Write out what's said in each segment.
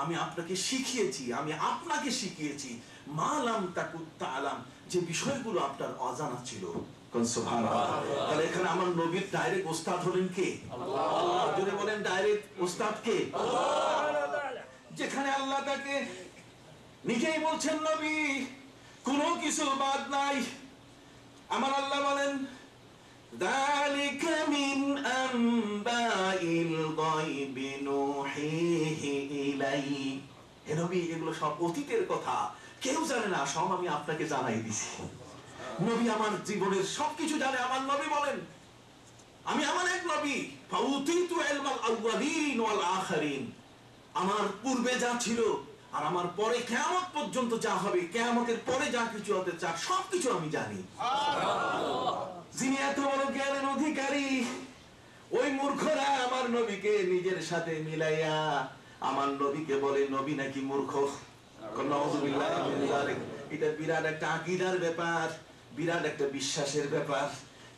আমি আপনাকে শিখিয়েছি, আমি আপনাকে শিখিয়েছি মা লাম তাকুন তাআলাম, যে বিষয়গুলো আপনার অজানা ছিল। কোন সুবহানাল্লাহ। তাহলে এখানে আমার নবীর ডাইরেক্ট ওস্তাদ হলেন কে? আল্লাহ। যদি বলেন ডাইরেক্ট ওস্তাদ কে? আল্লাহ। যেখানে আল্লাহ তাকে নিজেই বলছেন নবী কোনো কিছু বাদ নাই। আমার আল্লাহ বলেন যালিকা মিন আনবাইল গায়বি নূহিহি ইলাইহি, হে নবী এগুলো সব অতীতের কথা, কেউ জানে না, সব আমি আপনাকে জানাই দিছি। নবী আমার জীবনের সবকিছু জানে। আমার নবী বলেন আমি আমার এক নবী, ফাউতিতু ইলমাল আউয়ালিন ওয়াল আখিরিন, আমার পূর্বে যা ছিল আর আমার পরে কিয়ামত পর্যন্ত যা হবে, কিয়ামতের পরে যা কিছু হতে চায় সবকিছু আমি জানি। যিনি এত বড় জ্ঞানের অধিকারী, ওই মূর্খরা আমার নবীকে নিজের সাথে মিলাইয়া আমার নবীকে বলে নবী নাকি মূর্খ। নাউযুবিল্লাহ মিন যালিক। এটা বিরাট একটা আকীদার ব্যাপার, বিরাট একটা বিশ্বাসের ব্যাপার।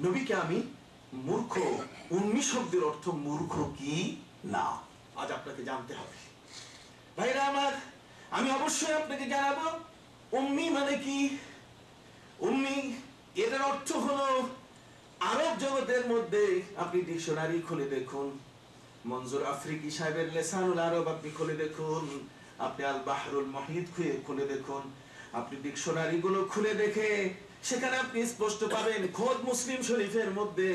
নবীকে আমি মূর্খ, উম্মি শব্দের অর্থ মূর্খ কি না, আজ আপনাকে জানতে হবে। ভাইরা আমার, আমি অবশ্যই আপনাকে জানাবো উম্মি মানে কি। উম্মি এর অর্থ হলো আরব জগতের মধ্যে, আপনি ডিকশনারি খুলে দেখুন, মনজুর আফ্রিকি সাহেবের লিসানুল আরব আপনি খুলে দেখুন, আপনি আল বাহরুল মুহিত খুলে দেখুন, আপনি ডিকশনারি গুলো খুলে দেখে সেখানে আপনি স্পষ্ট পাবেন। খোদ মুসলিম শরীফের মধ্যে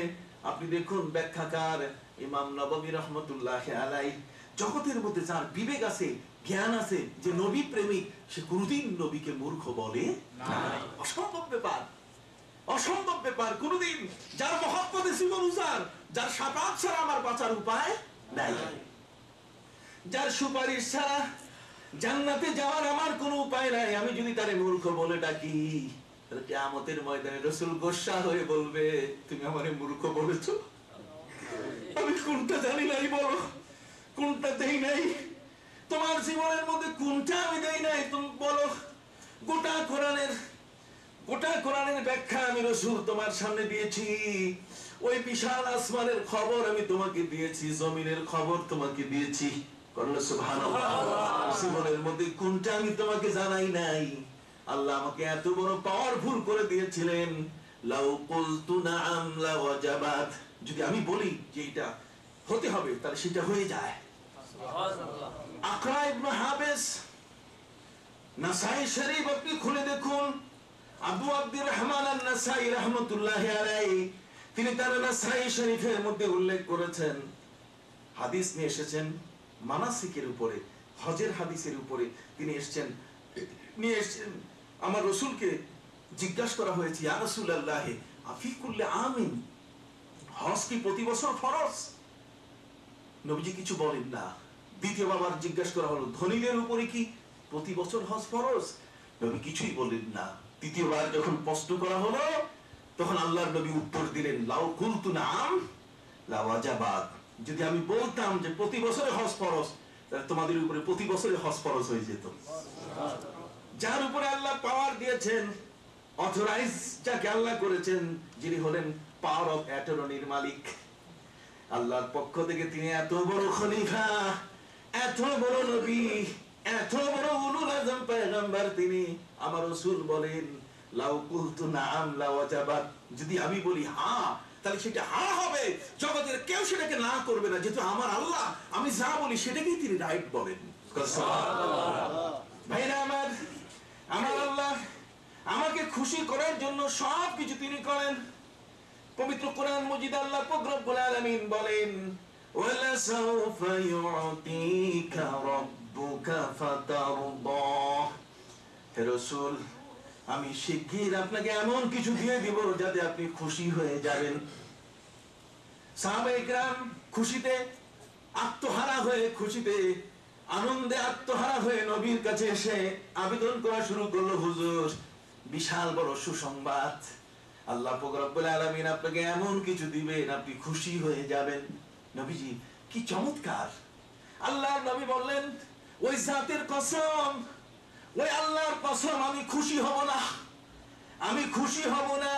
আপনি দেখুন ব্যাখ্যাকার ইমাম নববী রাহমাতুল্লাহি আলাইহি, জগতের মধ্যে যার বিবেক আছে, জ্ঞান আছে, যে নবী প্রেমিক, সে কোনদিন নবীকে মূর্খ বলে না। অসম্ভব ব্যাপার, অসম্ভব ব্যাপার। কোনদিন যার মহব্বতে জীবন উজাড়, যার শাফাআত ছাড়া আমার বাঁচার উপায় নাই, যার সুপারিশ ছাড়া জান্নাতে যাওয়ার আমার কোনো উপায় নাই, আমি যদি তারে মূর্খ বলে ডাকি, তাহলে কিয়ামতের ময়দানে রাসূল গোসা হয়ে বলবে তুমি আমারে মূর্খ বলেছো। আমি কোনটা জানি নাই বলো, কোনটা দেই নাই তোমার জীবনের মধ্যে, কোনটা আমি দেই নাই তুমি বলো। গোটা কোরআনের ব্যাখ্যা আমি রাসূল তোমার সামনে দিয়েছি। ওই বিশাল আসমানের খবর আমি তোমাকে দিয়েছি, জমিনের খবর তোমাকে দিয়েছি। সুবহানাল্লাহ। জীবনের মধ্যে কোনটা আমি তোমাকে জানাই নাই। আল্লাহ আমাকে এত বড় পাওয়ারফুল করে দিয়েছিলেন, লাউ কুলতু নাআম লা ওয়াজাবাত, যদি আমি বলি যে এটা হতে হবে তাহলে সেটা হয়ে যায়। সুবহানাল্লাহ। আকরা ইবনে হাবিস, নাসাই শরীফ আপনি খুলে দেখুন, আবু আব্দুর রহমান আন-নাসাই রাহমাতুল্লাহি আলাইহি, তিনি তার নাসাই শরীফের মধ্যে উল্লেখ করেছেন, হাদিস নিয়ে এসেছেন মানাসিকের উপরে, হজের হাদিসের উপরে তিনি নিয়ে এসেছেন। আমার রাসূলকে জিজ্ঞাসা করা হয়েছে, ইয়া রাসূলুল্লাহ আফি কুল্লি আমিন, হজ কি প্রতি বছর ফরজ? নবীজি কিছু বলেন না। দ্বিতীয়বার আবার জিজ্ঞাসা করা হলো, ধনীদের উপরে কি প্রতি বছর হজ ফরজ? নবী কিছুই বলেন না। তৃতীয়বার যখন প্রশ্ন করা হলো, তখন আল্লাহর নবী উত্তর দিলেন, লাউ কুলতু নাআম লা ওয়াজাবাত, যদি আমি বলতাম যে প্রতি বছরে হজ ফরজ, তাহলে তোমাদের উপরে প্রতি বছরে হজ ফরজ হয়ে যেত। যার উপরে আল্লাহ পাওয়ার দিয়েছেন, অথরাইজ যাকে আল্লাহ করেছেন, যিনি হলেন পাওয়ার অফ অ্যাটর্নির মালিক, আল্লাহর পক্ষ থেকে তিনি এত বড় খলিফা, এত বড় নবী, এত বড় উলুল আযম পয়গম্বর, তিনি আমার রাসূল বলেন লাউ কুলতু নাআম লা ওয়াজাবাত, যদি আমি বলি হ্যাঁ তাহলে সেটা হ্যাঁ হবে, জগতের কেউ সেটাকে না করবে না, যেহেতু আমার আল্লাহ আমি যা বলি সেটাকেই তিনি রাইট বলেন। সুবহানাল্লাহ। ভাইরা আমার আল্লাহ আমাকে খুশি করার জন্য সব কিছু তিনি করেন। পবিত্র কোরআন মজিদ আল্লাহ পাক রব্বুল আলামিন বলেন, ওয়ালা সাউফা ইউতিকা রাব্বুকা ফাতারদা, হে রাসূল আমি শিগগির আপনাকে এমন কিছু দিয়ে দিব যাতে আপনি খুশি হয়ে যাবেন। সাহাবায়ে কেরাম খুশিতে আত্মহারা হয়ে, খুশিতে আনন্দে আত্মহারা হয়ে নবীর কাছে এসে আবেদন করা শুরু করলো, হুজুর বিশাল বড় সুসংবাদ, আল্লাহ পাক রব্বুল আলামিন আপনাকে এমন কিছু দিবেন আপনি খুশি হয়ে যাবেন। নবীজি কি চমৎকার! আল্লাহর নবী বললেন, ওই জাতের কসম, ওই আল্লাহর কসম আমি খুশি হব না, আমি খুশি হব না।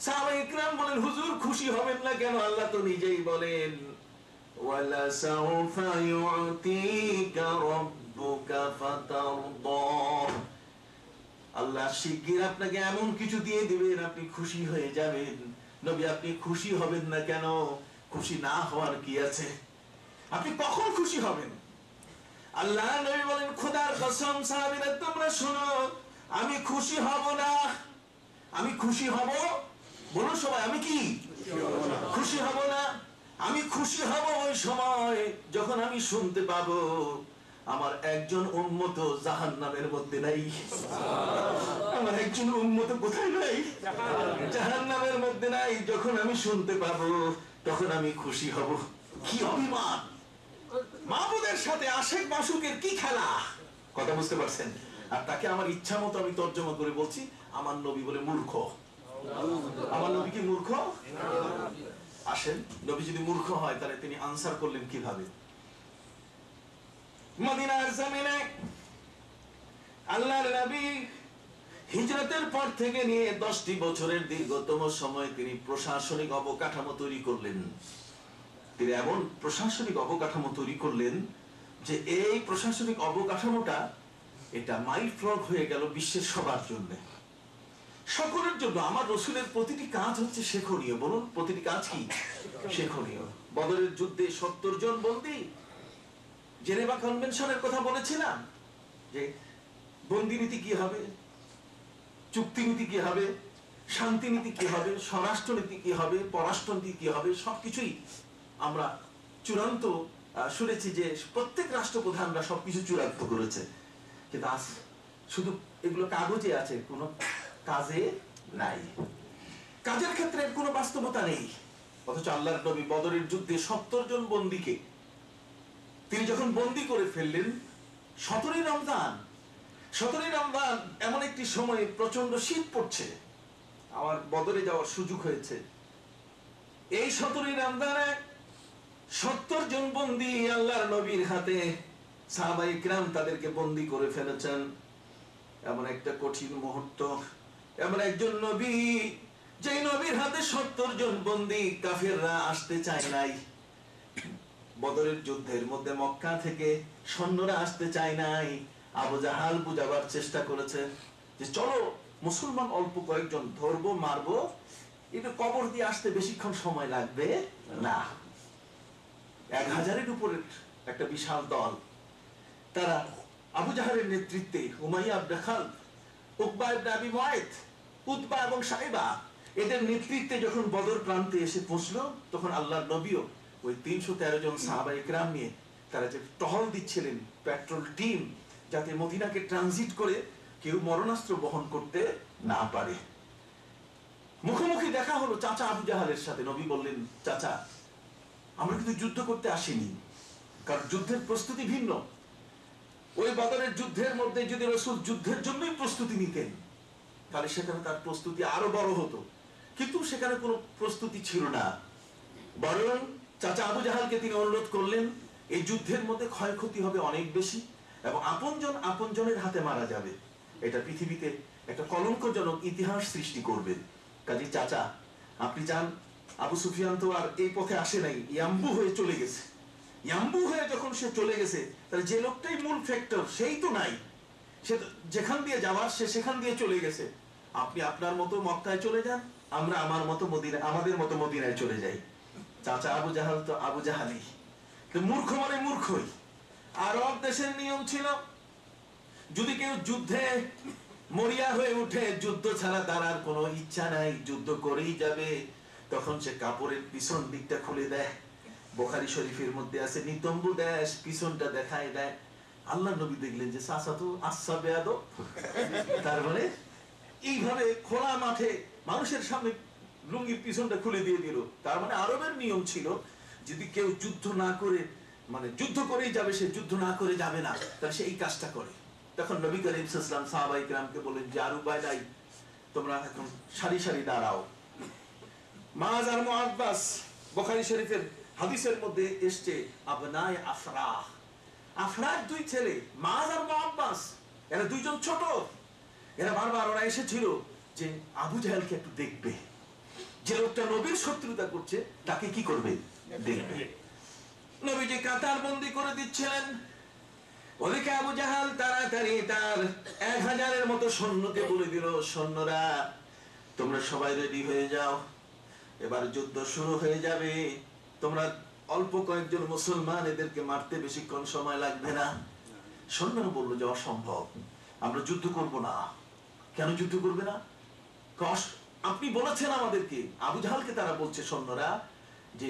সাহাবায়ে কেরাম বলেন, হুজুর খুশি হবেন না কেন? আল্লাহ তো নিজেই বলেন, ওয়ালা সাউফা ইউতিকা রাব্বুকা শিগগির আপনাকে এমন কিছু দিয়ে দিবেন আপনি খুশি হয়ে যাবেন। নবী আপনি খুশি হবেন না কেন? খুশি না হওয়ার কি আছে? আপনি কখন খুশি হবেন? আল্লাহ নবী বলেন, খোদার কসম সাহাবীরা তোমরা শোনো, আমি খুশি হব না। আমি খুশি হব, বলো সবাই, আমি কি খুশি হব না? আমি খুশি হব ওই সময় যখন আমি শুনতে পাবো আমার একজন উম্মত জাহান্নামের মধ্যে নাই। আমার একজন উম্মত কোথায় নাই? জাহান্নামের মধ্যে নাই। যখন আমি শুনতে পাবো তখন আমি খুশি হব। কি অভিমান! মাহবুদের সাথে আশেক মাসুকের কি খেলা! কথা বুঝতে পারছেন? আর তাকে আমার ইচ্ছা মতো আমি তর্জমা করে বলছি, আমার নবী বলে মূর্খ। আমার নবী কি মূর্খ? আসেন, নবী যদি মূর্খ হয় তাহলে তিনি আনসার করলেন কিভাবে? মদিনার জমিনে আল্লাহর নবী হিজরতের পর থেকে নিয়ে 10টি বছরের দীর্ঘতম সময় তিনি প্রশাসনিক অবকাঠামো তৈরি করলেন। তিনি এমন প্রশাসনিক অবকাঠামো তৈরি করলেন যে এই প্রশাসনিক অবকাঠামোটা এটা মাইল ফ্লগ হয়ে গেল বিশ্বের সবার জন্য, সকলের জন্য। আমার রসুলের প্রতিটি কাজ হচ্ছে শেখনীয়। বলুন, প্রতিটি কাজ কি শেখনীয়? বদরের যুদ্ধে 70 জন বন্দী, জেনেভা কনভেনশনের কথা বলেছিলাম যে বন্দী নীতি কি হবে, চুক্তি নীতি কি হবে, শান্তি নীতি কি হবে, স্বরাষ্ট্র নীতি কি হবে, পররাষ্ট্র নীতি কি হবে, সবকিছুই আমরা চূড়ান্ত শুনেছি যে প্রত্যেক রাষ্ট্রপ্রধানরা সবকিছু চূড়ান্ত করেছে। কিন্তু আজ শুধু এগুলো কাগজে আছে, কোনো কাজে নাই। কাজের ক্ষেত্রে কোনো বাস্তবতা নেই। অথচ আল্লাহর নবী বদরের যুদ্ধে 70 জন বন্দীকে তিনি যখন বন্দী করে ফেললেন, 17ই রমজান এমন একটি সময় প্রচন্ড শীত পড়ছে। আমার বদরে যাওয়ার সুযোগ হয়েছে। এই 17ই রমজানে 70 জন বন্দী আল্লাহর নবীর হাতে, সাহাবায়ে কিরাম তাদেরকে বন্দী করে ফেলেছেন। এমন একটা কঠিন মুহূর্ত, এমন একজন নবী, যে নবীর হাতে 70 জন বন্দী, কাফেররা আসতে চায় নাই। বদরের যুদ্ধের মধ্যে মক্কা থেকে সৈন্যরা আসতে চায় নাই। আবু জাহাল বুঝাবার চেষ্টা করেছে যে চলো মুসলমান অল্প কয়েকজন ধরবো, মারবো, এটা কবর দিয়ে আসতে বেশিক্ষণ সময় লাগবে না। 1000-এর উপরে একটা বিশাল দল, তারা আবু জাহালের নেতৃত্বে উমাইয়া ইবনে খালদ, উকবা ইবনে আবি মুআইত, উতবা এবং সাইবা, এদের নেতৃত্বে যখন বদর প্রান্তে এসে পৌঁছলো, তখন আল্লাহর নবীও ওই 313 জন সাহাবায়ে কেরাম নিয়ে তারা যে টহল দিচ্ছিলেন, পেট্রোল টিম, যাতে মদিনাকে ট্রানজিট করে কেউ মরণাস্ত্র বহন করতে না পারে। মুখোমুখি দেখা হলো চাচা আবু জাহালের সাথে। নবী বললেন, চাচা, আমরা কিন্তু যুদ্ধ করতে আসিনি, কারণ যুদ্ধের প্রস্তুতি ভিন্ন। ওই বদরের যুদ্ধের মধ্যে যদি রাসূল যুদ্ধের জন্যই প্রস্তুতি নিতেন তাহলে সেখানে তার প্রস্তুতি আরো বড় হতো, কিন্তু সেখানে কোনো প্রস্তুতি ছিল না। বরং চাচা আবু জাহালকে তিনি অনুরোধ করলেন, এই যুদ্ধের মধ্যে ক্ষয়ক্ষতি হবে অনেক বেশি এবং আপনজন আপনজনের হাতে মারা যাবে, এটা পৃথিবীতে একটা কলঙ্কজনক ইতিহাস সৃষ্টি করবে। কাজী চাচা, আপনি যান। আবু সুফিয়ান তো আর এই পথে আসে নাই, ইয়াম্বু হয়ে চলে গেছে। ইয়াম্বু হয়ে যখন সে চলে গেছে, তাহলে যে লোকটাই মূল ফ্যাক্টর সেই তো নাই, সে যেখান দিয়ে যাওয়ার সে সেখান দিয়ে চলে গেছে। আপনি আপনার মতো মক্কায় চলে যান, আমরা আমাদের মতো মদিনায় চলে যাই। চাচা আবু জাহাল তো আবু জাহালই, মূর্খ মানে মূর্খই। আরব দেশের নিয়ম ছিল, যদি কেউ যুদ্ধে মরিয়া হয়ে উঠে, যুদ্ধ ছাড়া তার আর কোনো ইচ্ছা নাই, যুদ্ধ করেই যাবে, তখন সে কাপড়ের পিছন দিকটা খুলে দেয়। বুখারী শরীফের মধ্যে আছে, নিতম্বু দেশ পিছনটা দেখায় দেয়। আল্লাহ নবী দেখলেন যে চাচা তো আচ্ছা বেয়াদব, তার মানে এইভাবে খোলা মাঠে মানুষের সামনে লুঙ্গির পিছনটা খুলে দিয়ে দিল। তার মানে আরবের নিয়ম ছিল, যদি কেউ যুদ্ধ না করে, মানে যুদ্ধ করেই যাবে, সে যুদ্ধ না করে যাবে না, তাহলে সে এই কাজটা করে। তখন নবী করিম সাল্লাল্লাহু আলাইহি ওয়াসাল্লাম সাহাবায়ে কিরামকে বললেন যে আর উপায় নাই, তোমরা এখন সারি সারি দাঁড়াও। মাআজ আর মুআব্বাস, বুখারী শরীফের হাদিসের মধ্যে এসেছে, আবনায়ে আফরাহ, আফরাহ দুই ছেলে, মাআজ আর মুআব্বাস, এরা দুইজন ছোট। এরা বারবার ওরা এসেছিল যে আবু জাহেলকে একটু দেখবে, যে লোকটা নবীর শত্রুতা করছে তাকে কি করবে, দেখবে। নবীজি কাতার বন্দী করে দিচ্ছিলেন, ওদিকে আবু জাহাল তাড়াতাড়ি তাড়াতাড়ি তার 1000-এর মতো সৈন্যকে বলে দিল, সৈন্যরা তোমরা সবাই রেডি হয়ে যাও, এবার যুদ্ধ শুরু হয়ে যাবে। তোমরা অল্প কয়েকজন মুসলমান, এদেরকে মারতে বেশিক্ষণ সময় লাগবে না। সৈন্যরা বললো যে অসম্ভব, আমরা যুদ্ধ করব না। কেন যুদ্ধ করবে না? আপনি বলেছেন আমাদেরকে, আবু জাহালকে তারা বলছে সৈন্যরা, যে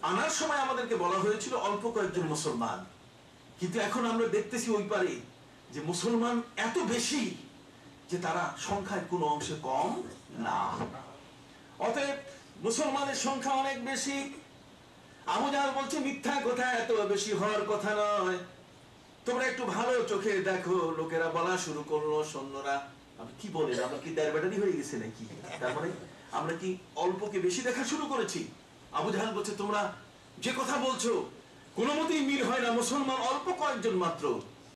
আনার সময় আমাদেরকে বলা হয়েছিল অল্প কয়েকজন মুসলমান, কিন্তু এখন আমরা দেখতেছি ওই পারে যে মুসলমান এত বেশি যে তারা সংখ্যায় কোনো অংশে কম না। অতএব মুসলমানের সংখ্যা অনেক বেশি। আবু জাহাল বলছে মিথ্যা কথা, এত বেশি হওয়ার কথা নয়, তোমরা একটু ভালো চোখে দেখো। লোকেরা বলা শুরু করলো, সৈন্যরা আপনি কি বলেন, আমরা কি দেড় ব্যাটারি হয়ে গেছে নাকি? তারপরে আমরা কি অল্পকে বেশি দেখা শুরু করেছি? আবু জাহাল বলছে তোমরা যে কথা বলছো কোনো মতেই মিল হয় না, মুসলমান অল্প কয়েকজন মাত্র।